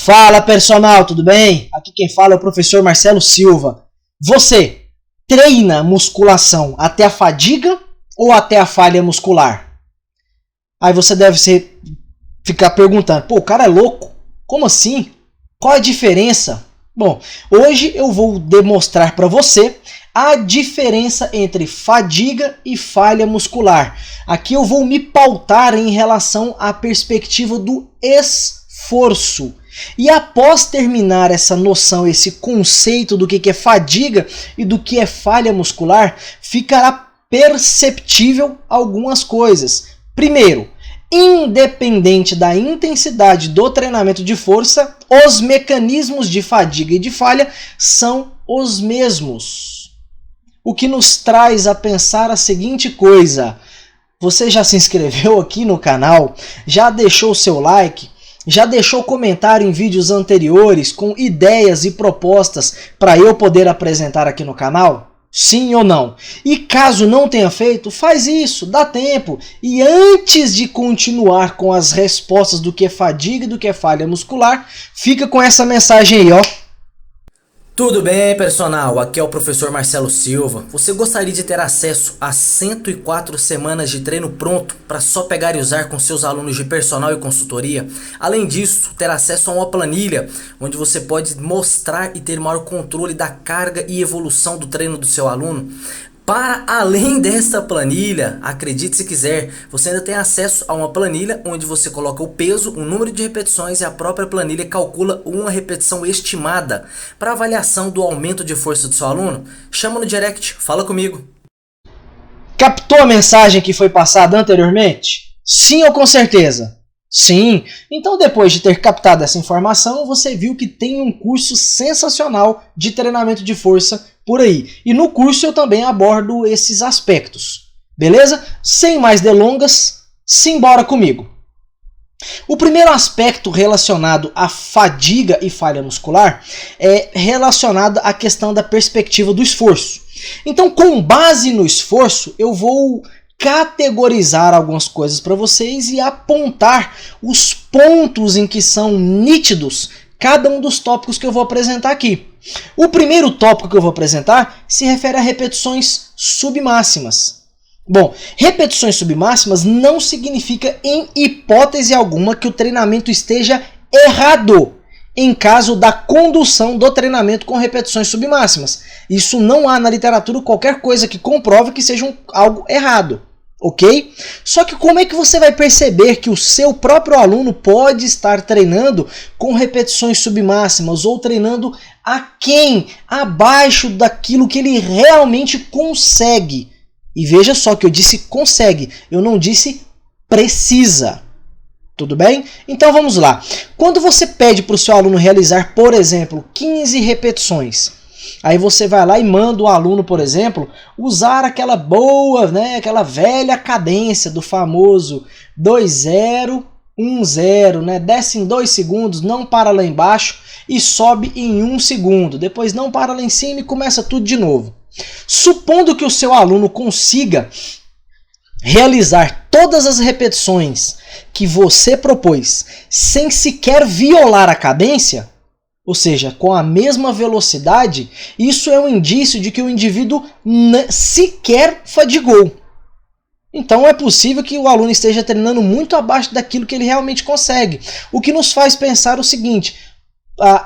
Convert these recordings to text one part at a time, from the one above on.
Fala personal, tudo bem? Aqui quem fala é o professor Marcelo Silva. Você treina musculação até a fadiga ou até a falha muscular? Aí você deve ficar perguntando, pô, o cara é louco? Como assim? Qual a diferença? Bom, hoje eu vou demonstrar para você a diferença entre fadiga e falha muscular. Aqui eu vou me pautar em relação à perspectiva do esforço. E após terminar essa noção, esse conceito do que é fadiga e do que é falha muscular, ficará perceptível algumas coisas. Primeiro, independente da intensidade do treinamento de força, os mecanismos de fadiga e de falha são os mesmos. O que nos traz a pensar a seguinte coisa: você já se inscreveu aqui no canal? Já deixou o seu like? Já deixou comentário em vídeos anteriores com ideias e propostas para eu poder apresentar aqui no canal? Sim ou não? E caso não tenha feito, faz isso, dá tempo. E antes de continuar com as respostas do que é fadiga e do que é falha muscular, fica com essa mensagem aí, ó. Tudo bem, personal? Aqui é o professor Marcelo Silva. Você gostaria de ter acesso a 104 semanas de treino pronto para só pegar e usar com seus alunos de personal e consultoria? Além disso, ter acesso a uma planilha onde você pode mostrar e ter maior controle da carga e evolução do treino do seu aluno? Para além dessa planilha, acredite se quiser, você ainda tem acesso a uma planilha onde você coloca o peso, o número de repetições e a própria planilha calcula uma repetição estimada para avaliação do aumento de força do seu aluno. Chama no direct, fala comigo. Captou a mensagem que foi passada anteriormente? Sim ou com certeza? Sim. Então, depois de ter captado essa informação, você viu que tem um curso sensacional de treinamento de força por aí. E no curso eu também abordo esses aspectos. Beleza? Sem mais delongas, simbora comigo. O primeiro aspecto relacionado à fadiga e falha muscular é relacionado à questão da perspectiva do esforço. Então, com base no esforço, eu vou categorizar algumas coisas para vocês e apontar os pontos em que são nítidos cada um dos tópicos que eu vou apresentar aqui. O primeiro tópico que eu vou apresentar se refere a repetições submáximas. Bom, repetições submáximas não significa em hipótese alguma que o treinamento esteja errado em caso da condução do treinamento com repetições submáximas. Isso não há na literatura qualquer coisa que comprove que seja algo errado. Ok? Só que como é que você vai perceber que o seu próprio aluno pode estar treinando com repetições submáximas ou treinando abaixo daquilo que ele realmente consegue? E veja só que eu disse consegue, eu não disse precisa. Tudo bem? Então vamos lá. Quando você pede para o seu aluno realizar, por exemplo, 15 repetições, aí você vai lá e manda o aluno, por exemplo, usar aquela boa, aquela velha cadência do famoso 2-0, 1-0, desce em 2 segundos, não para lá embaixo e sobe em 1 segundo. Depois não para lá em cima e começa tudo de novo. Supondo que o seu aluno consiga realizar todas as repetições que você propôs sem sequer violar a cadência, ou seja, com a mesma velocidade, isso é um indício de que o indivíduo sequer fadigou. Então é possível que o aluno esteja treinando muito abaixo daquilo que ele realmente consegue. O que nos faz pensar o seguinte: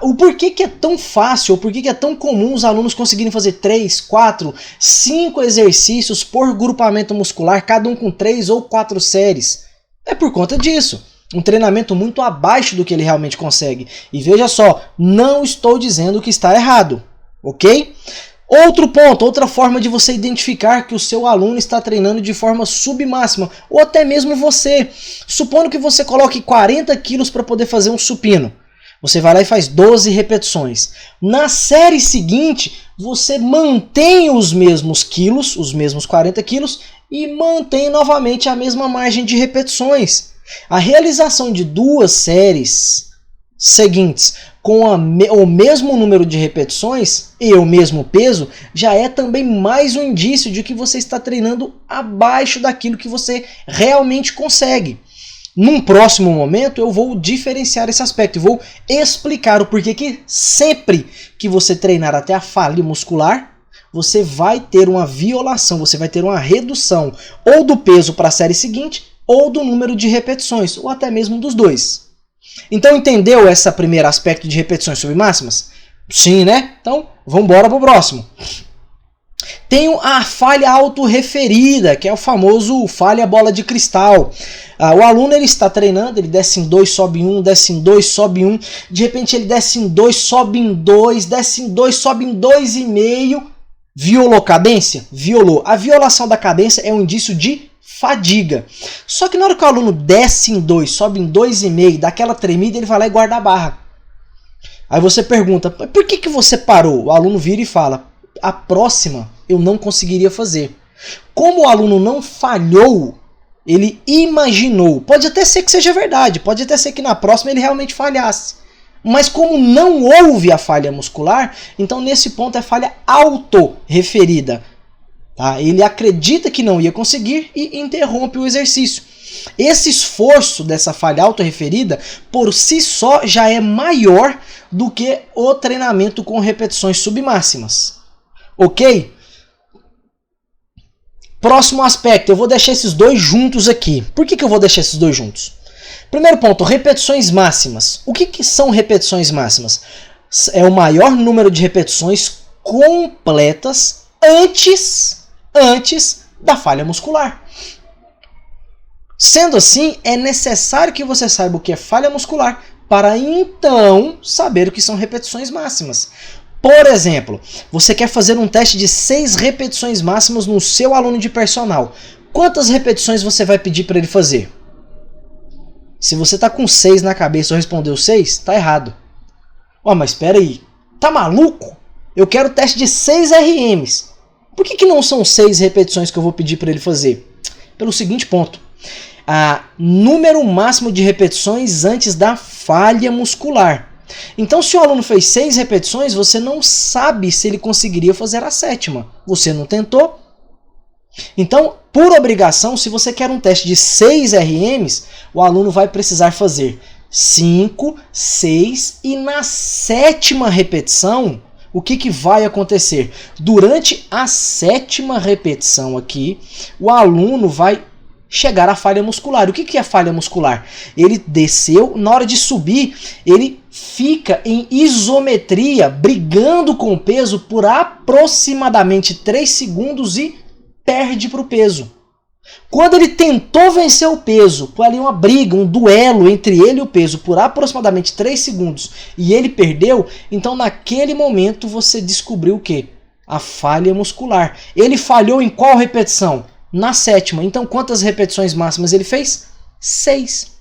o porquê que é tão fácil, ou porquê que é tão comum os alunos conseguirem fazer 3, 4, 5 exercícios por grupamento muscular, cada um com 3 ou 4 séries? É por conta disso. Um treinamento muito abaixo do que ele realmente consegue. E veja só, não estou dizendo que está errado, ok? Outro ponto, outra forma de você identificar que o seu aluno está treinando de forma submáxima, ou até mesmo você. Supondo que você coloque 40 quilos para poder fazer um supino. Você vai lá e faz 12 repetições. Na série seguinte, você mantém os mesmos quilos, os mesmos 40 quilos, e mantém novamente a mesma margem de repetições. A realização de 2 séries seguintes com o mesmo número de repetições e o mesmo peso já é também mais um indício de que você está treinando abaixo daquilo que você realmente consegue. Num próximo momento eu vou diferenciar esse aspecto, eu vou explicar o porquê que sempre que você treinar até a falha muscular, você vai ter uma violação, você vai ter uma redução ou do peso para a série seguinte ou do número de repetições, ou até mesmo dos dois. Então entendeu esse primeiro aspecto de repetições submáximas? Sim, né? Então vamos embora para o próximo. Tenho a falha autorreferida, que é o famoso falha bola de cristal. O aluno ele está treinando, ele desce em 2, sobe em 1, desce em 2, sobe em 1. De repente ele desce em 2, sobe em 2, desce em 2, sobe em 2,5. Violou cadência? Violou. A violação da cadência é um indício de fadiga. Só que na hora que o aluno desce em 2, sobe em 2,5, dá aquela tremida, ele vai lá e guarda a barra. Aí você pergunta, por que você parou? O aluno vira e fala, a próxima eu não conseguiria fazer. Como o aluno não falhou, ele imaginou. Pode até ser que seja verdade, pode até ser que na próxima ele realmente falhasse. Mas como não houve a falha muscular, então nesse ponto é falha autorreferida. Tá? Ele acredita que não ia conseguir e interrompe o exercício. Esse esforço dessa falha autorreferida, por si só, já é maior do que o treinamento com repetições submáximas. Ok? Próximo aspecto, eu vou deixar esses dois juntos aqui. Por que eu vou deixar esses dois juntos? Primeiro ponto, repetições máximas. O que são repetições máximas? É o maior número de repetições completas antes da falha muscular. Sendo assim, é necessário que você saiba o que é falha muscular para então saber o que são repetições máximas. Por exemplo, você quer fazer um teste de 6 repetições máximas no seu aluno de personal. Quantas repetições você vai pedir para ele fazer? Se você está com 6 na cabeça ou respondeu 6, está errado. Mas espera aí, tá maluco? Eu quero teste de 6 RMs. Por que não são 6 repetições que eu vou pedir para ele fazer? Pelo seguinte ponto. Número máximo de repetições antes da falha muscular. Então, se o aluno fez 6 repetições, você não sabe se ele conseguiria fazer a 7ª. Você não tentou. Então, por obrigação, se você quer um teste de 6 RMs, o aluno vai precisar fazer 5, 6 e na 7ª repetição, o que vai acontecer? Durante a 7ª repetição aqui, o aluno vai chegar à falha muscular. O que é falha muscular? Ele desceu, na hora de subir, ele fica em isometria, brigando com o peso por aproximadamente 3 segundos e perde para o peso. Quando ele tentou vencer o peso, foi ali uma briga, um duelo entre ele e o peso por aproximadamente 3 segundos e ele perdeu, então naquele momento você descobriu o quê? A falha muscular. Ele falhou em qual repetição? Na 7ª. Então quantas repetições máximas ele fez? 6.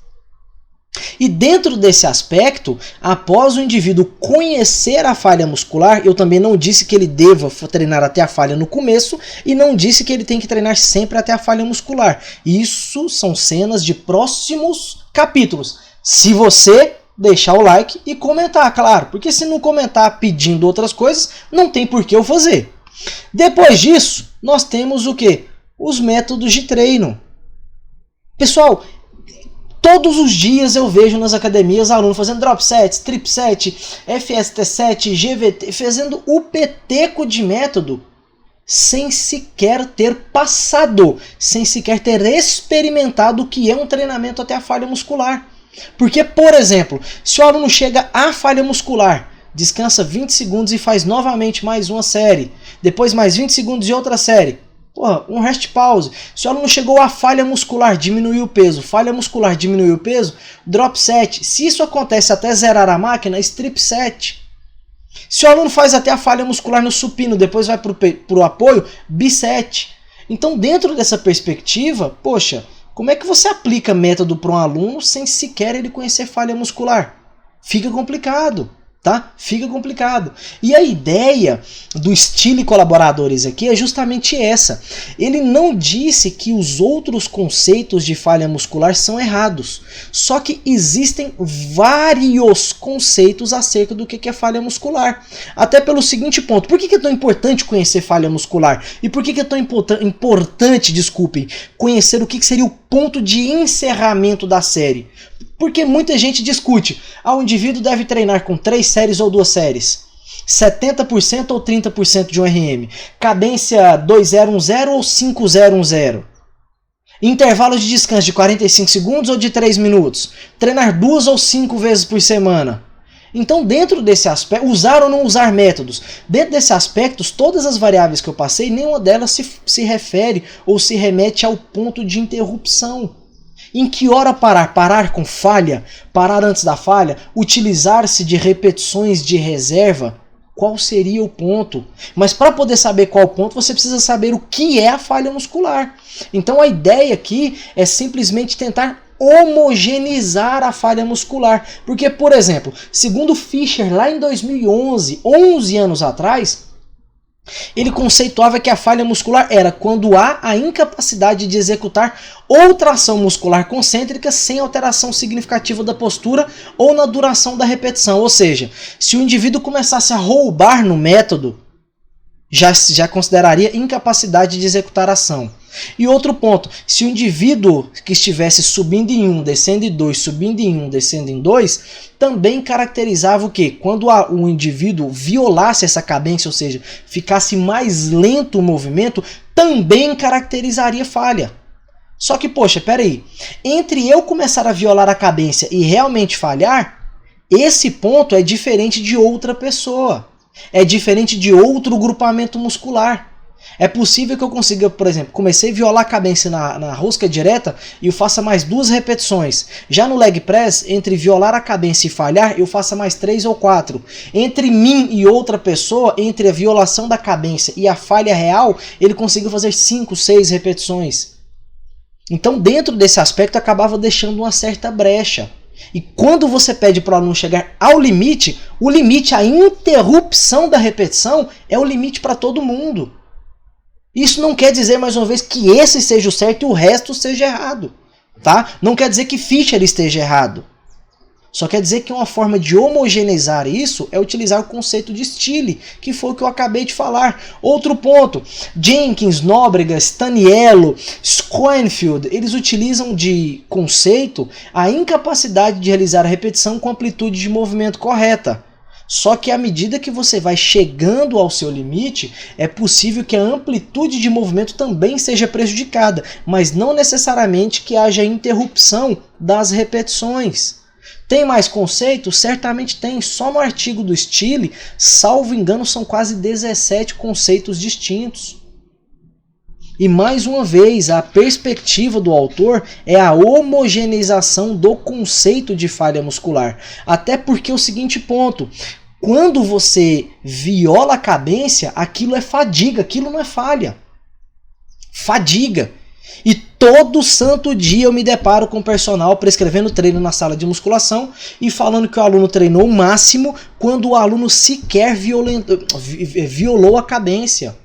E dentro desse aspecto, após o indivíduo conhecer a falha muscular, eu também não disse que ele deva treinar até a falha no começo e não disse que ele tem que treinar sempre até a falha muscular. Isso são cenas de próximos capítulos. Se você deixar o like e comentar, claro, porque se não comentar pedindo outras coisas, não tem por que eu fazer. Depois disso, nós temos o quê? Os métodos de treino. Pessoal, todos os dias eu vejo nas academias alunos fazendo drop sets, trip set, FST7, GVT, fazendo o peteco de método sem sequer ter passado, sem sequer ter experimentado o que é um treinamento até a falha muscular. Porque, por exemplo, se o aluno chega à falha muscular, descansa 20 segundos e faz novamente mais uma série, depois mais 20 segundos e outra série, um rest pause. Se o aluno chegou à falha muscular, diminuiu o peso, falha muscular, diminuiu o peso, drop set. Se isso acontece até zerar a máquina, strip set. Se o aluno faz até a falha muscular no supino, depois vai para o apoio, biset. Então, dentro dessa perspectiva, poxa, como é que você aplica método para um aluno sem sequer ele conhecer falha muscular? Fica complicado. Tá? Fica complicado. E a ideia do Steele e colaboradores aqui é justamente essa. Ele não disse que os outros conceitos de falha muscular são errados. Só que existem vários conceitos acerca do que é falha muscular. Até pelo seguinte ponto. Por que é tão importante conhecer falha muscular? E por que é tão importante, conhecer o que seria o ponto de encerramento da série? Porque muita gente discute, o indivíduo deve treinar com 3 séries ou 2 séries, 70% ou 30% de um RM, cadência 2010 ou 5010, intervalos de descanso de 45 segundos ou de 3 minutos, treinar 2 ou 5 vezes por semana. Então, dentro desse aspecto, usar ou não usar métodos, dentro desse aspecto, todas as variáveis que eu passei, nenhuma delas se refere ou se remete ao ponto de interrupção. Em que hora parar? Parar com falha? Parar antes da falha? Utilizar-se de repetições de reserva? Qual seria o ponto? Mas para poder saber qual ponto, você precisa saber o que é a falha muscular. Então a ideia aqui é simplesmente tentar homogeneizar a falha muscular. Porque, por exemplo, segundo Fischer, lá em 2011, 11 anos atrás, ele conceituava que a falha muscular era quando há a incapacidade de executar outra ação muscular concêntrica sem alteração significativa da postura ou na duração da repetição. Ou seja, se o indivíduo começasse a roubar no método, já consideraria incapacidade de executar a ação. E outro ponto, se o indivíduo que estivesse subindo em 1, descendo em 2, subindo em 1, descendo em 2, também caracterizava o quê? Quando o indivíduo violasse essa cadência, ou seja, ficasse mais lento o movimento, também caracterizaria falha. Só que, poxa, peraí, entre eu começar a violar a cadência e realmente falhar, esse ponto é diferente de outra pessoa, é diferente de outro grupamento muscular. É possível que eu consiga, por exemplo, comecei a violar a cadência na rosca direta e eu faça mais 2 repetições. Já no leg press, entre violar a cadência e falhar, eu faça mais 3 ou 4. Entre mim e outra pessoa, entre a violação da cadência e a falha real, ele conseguiu fazer 5, 6 repetições. Então, dentro desse aspecto, acabava deixando uma certa brecha. E quando você pede para o aluno chegar ao limite, o limite, a interrupção da repetição, é o limite para todo mundo. Isso não quer dizer, mais uma vez, que esse seja o certo e o resto seja errado. Tá? Não quer dizer que Fischer esteja errado. Só quer dizer que uma forma de homogeneizar isso é utilizar o conceito de Steele, que foi o que eu acabei de falar. Outro ponto, Jenkins, Nóbrega, Staniello, Schoenfeld, eles utilizam de conceito a incapacidade de realizar a repetição com amplitude de movimento correta. Só que à medida que você vai chegando ao seu limite, é possível que a amplitude de movimento também seja prejudicada, mas não necessariamente que haja interrupção das repetições. Tem mais conceitos? Certamente tem. Só no artigo do Steele, salvo engano, são quase 17 conceitos distintos. E mais uma vez, a perspectiva do autor é a homogeneização do conceito de falha muscular. Até porque o seguinte ponto, quando você viola a cadência, aquilo é fadiga, aquilo não é falha. Fadiga. E todo santo dia eu me deparo com o personal prescrevendo treino na sala de musculação e falando que o aluno treinou o máximo quando o aluno sequer violou a cadência.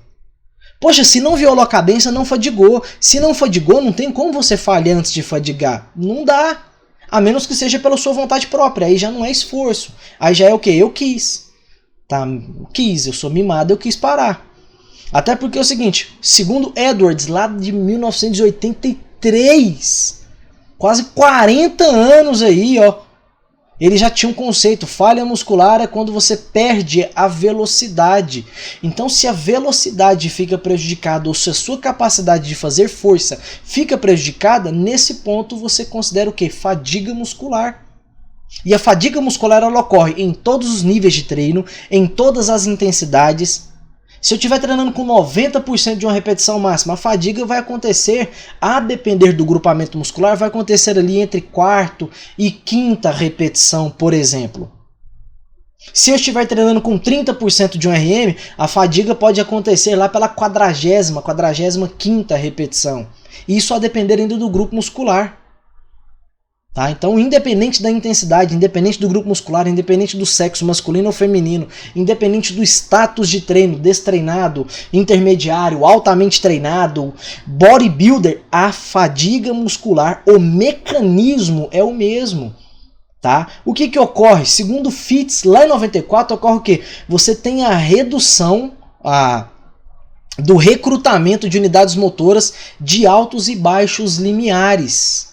Poxa, se não violou a cadência, não fadigou. Se não fadigou, não tem como você falhar antes de fadigar. Não dá. A menos que seja pela sua vontade própria. Aí já não é esforço. Aí já é o quê? Eu quis. Tá? Eu sou mimado, eu quis parar. Até porque é o seguinte, segundo Edwards, lá de 1983, quase 40 anos aí, ó, ele já tinha um conceito, falha muscular é quando você perde a velocidade. Então, se a velocidade fica prejudicada ou se a sua capacidade de fazer força fica prejudicada, nesse ponto você considera o quê? Fadiga muscular. E a fadiga muscular ela ocorre em todos os níveis de treino, em todas as intensidades. Se eu estiver treinando com 90% de uma repetição máxima, a fadiga vai acontecer, a depender do grupamento muscular, vai acontecer ali entre 4ª e 5ª repetição, por exemplo. Se eu estiver treinando com 30% de um RM, a fadiga pode acontecer lá pela 45ª repetição. Isso a depender ainda do grupo muscular. Tá? Então, independente da intensidade, independente do grupo muscular, independente do sexo masculino ou feminino, independente do status de treino, destreinado, intermediário, altamente treinado, bodybuilder, a fadiga muscular, o mecanismo é o mesmo. Tá? O que ocorre? Segundo Fitts, lá em 94, ocorre o quê? Você tem a redução do recrutamento de unidades motoras de altos e baixos limiares.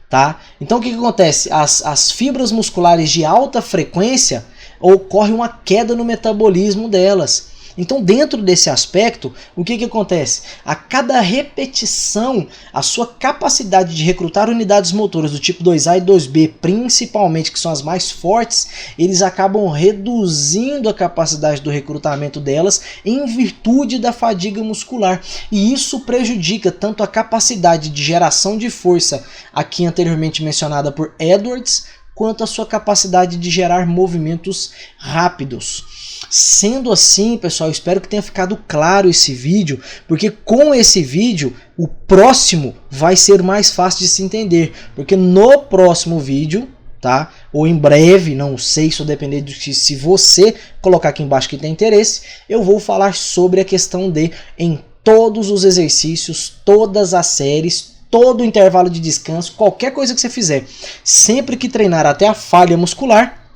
Tá? Então o que acontece? As fibras musculares de alta frequência ocorre uma queda no metabolismo delas. Então, dentro desse aspecto, o que acontece? A cada repetição, a sua capacidade de recrutar unidades motoras do tipo 2A e 2B, principalmente, que são as mais fortes, eles acabam reduzindo a capacidade do recrutamento delas em virtude da fadiga muscular. E isso prejudica tanto a capacidade de geração de força, aqui anteriormente mencionada por Edwards, quanto a sua capacidade de gerar movimentos rápidos. Sendo assim, pessoal, espero que tenha ficado claro esse vídeo, porque com esse vídeo, o próximo vai ser mais fácil de se entender, porque no próximo vídeo, tá? Ou em breve, não sei, se depender de se você colocar aqui embaixo que tem interesse, eu vou falar sobre a questão de, em todos os exercícios, todas as séries, todo o intervalo de descanso, qualquer coisa que você fizer, sempre que treinar até a falha muscular,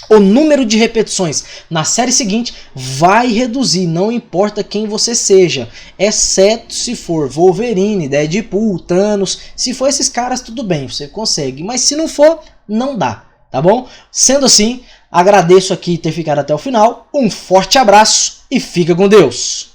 o número de repetições na série seguinte vai reduzir, não importa quem você seja, exceto se for Wolverine, Deadpool, Thanos. Se for esses caras, tudo bem, você consegue, mas se não for, não dá, tá bom? Sendo assim, agradeço aqui ter ficado até o final, um forte abraço e fica com Deus!